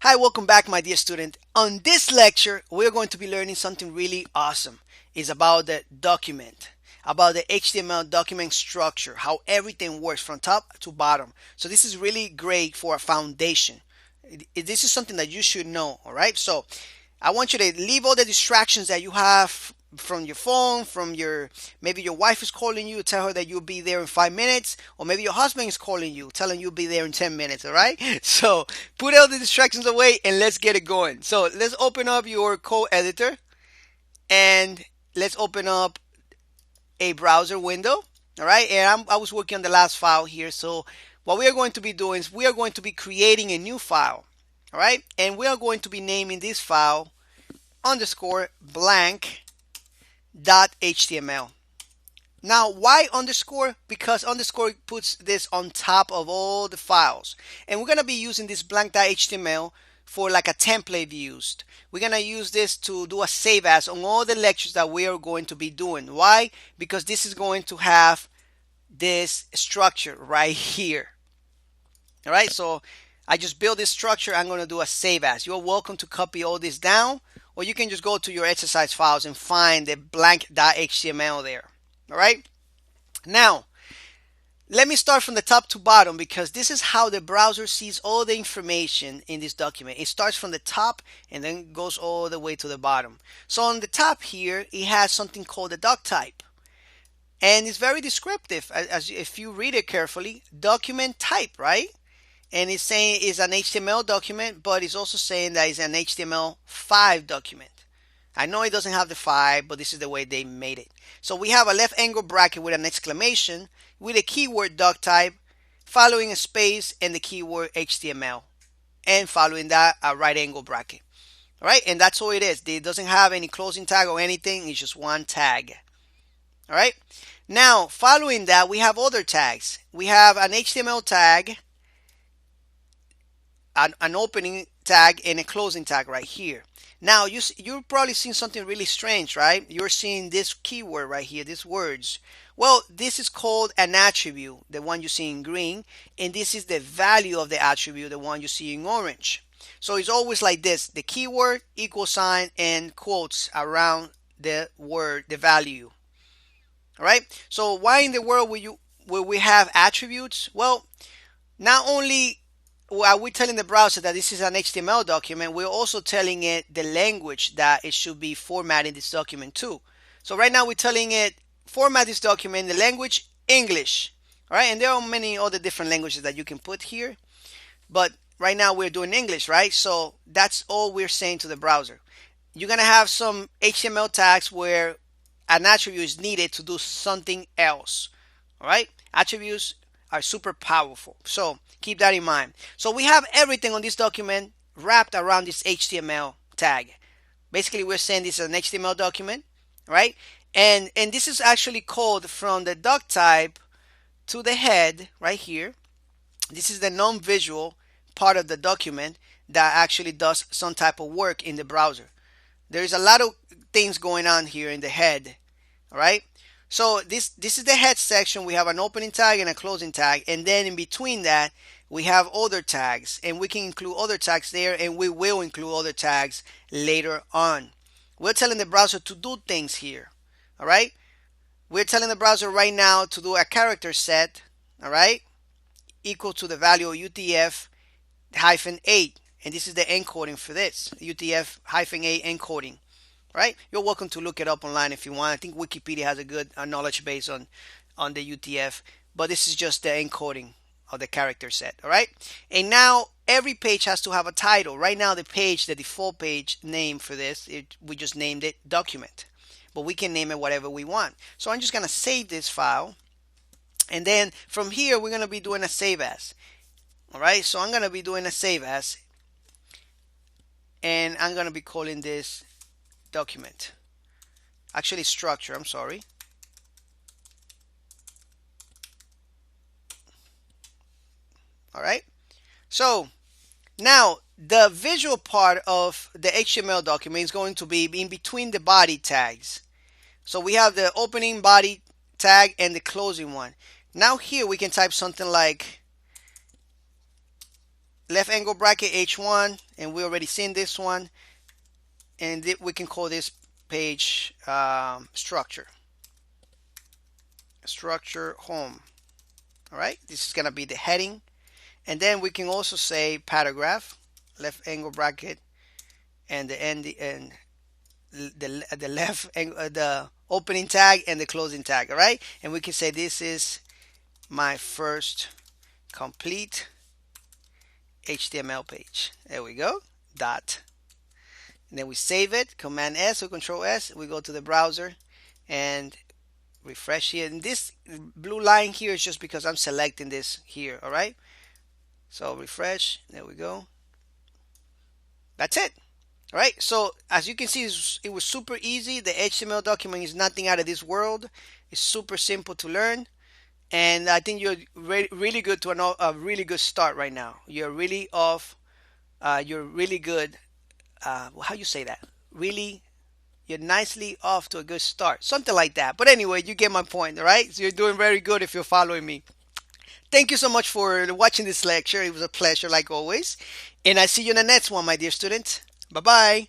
Hi, welcome back, my dear student. On this lecture, we're going to be learning something really awesome. It's about the document, about the HTML document structure, how everything works from top to bottom. So this is really great for a foundation. This is something that you should know, all right? So I want you to leave all the distractions that you have from your phone, from your maybe your wife is calling you, tell her that you'll be there in 5 minutes, or maybe your husband is calling you, telling you'll be there in 10 minutes, all right? So put all the distractions away and let's get it going. So let's open up your code editor and let's open up a browser window, all right? And I was working on the last file here. So what we are going to be doing is we are going to be creating a new file, all right? And we are going to be naming this file underscore blank dot HTML. Now, why underscore? Because underscore puts this on top of all the files. And we're going to be using this blank.html for like a template used. We're going to use this to do a save as on all the lectures that we are going to be doing. Why? Because this is going to have this structure right here. All right, so I just built this structure. I'm going to do a save as. You're welcome to copy all this down, or you can just go to your exercise files and find the blank.html there. All right, now let me start from the top to bottom because this is how the browser sees all the information in this document. It starts from the top and then goes all the way to the bottom. So on the top here, it has something called the doc type. And it's very descriptive as if you read it carefully. Document type, right? And it's saying it's an HTML document, but it's also saying that it's an HTML5 document. I know it doesn't have the 5, but this is the way they made it. So we have a left angle bracket with an exclamation with a keyword doc type, following a space and the keyword HTML, and following that a right angle bracket. All right, and that's all it is. It doesn't have any closing tag or anything. It's just one tag. All right. Now, following that, we have other tags. We have an HTML tag, an opening tag, and a closing tag right here. Now, you're probably seeing something really strange, right? You're seeing this keyword right here, these words. Well, this is called an attribute, the one you see in green, and this is the value of the attribute, the one you see in orange. So it's always like this, the keyword, equal sign, and quotes around the word, the value. All right, so why in the world will we have attributes? Well, not only are we telling the browser that this is an HTML document, we're also telling it the language that it should be formatting this document to. So right now we're telling it format this document in the language English. All right, and there are many other different languages that you can put here, but right now we're doing English, right? So that's all we're saying to the browser. You're gonna have some HTML tags where an attribute is needed to do something else. All right, attributes are super powerful, so keep that in mind. So we have everything on this document wrapped around this HTML tag. Basically, we're saying this is an HTML document, right? And this is actually called from the doc type to the head right here. This is the non-visual part of the document that actually does some type of work in the browser. There's a lot of things going on here in the head. All right, so this is the head section. We have an opening tag and a closing tag, and then in between that we have other tags, and we can include other tags there, and we will include other tags later on. We're telling the browser to do things here. All right, we're telling the browser right now to do a character set, all right, equal to the value of UTF-8, and this is the encoding for this UTF-8 encoding. Right? You're welcome to look it up online if you want. I think Wikipedia has a good knowledge base on the UTF, but this is just the encoding of the character set. All right, and now every page has to have a title. Right now the default page name for this, we just named it document, but we can name it whatever we want. So I'm just gonna save this file, and then from here we're gonna be doing a save as. All right, so I'm gonna be doing a save as, and I'm gonna be calling this document, actually structure, I'm sorry. All right, so now the visual part of the HTML document is going to be in between the body tags. So we have the opening body tag and the closing one. Now here we can type something like left angle bracket H1, and we already seen this one, and we can call this page structure home. All right, this is gonna be the heading, and then we can also say paragraph, left angle bracket, and the end and the left the opening tag and the closing tag. All right, and we can say this is my first complete HTML page. There we go. Dot. And then we save it. Command S or Control S. We go to the browser and refresh here. And this blue line here is just because I'm selecting this here. All right. So refresh. There we go. That's it. All right. So as you can see, it was super easy. The HTML document is nothing out of this world. It's super simple to learn. And I think you're really good to a really good start right now. You're really off. You're really good. How you say that? Really, you're nicely off to a good start. Something like that. But anyway, you get my point, all right? So you're doing very good if you're following me. Thank you so much for watching this lecture. It was a pleasure like always. And I see you in the next one, my dear students. Bye-bye.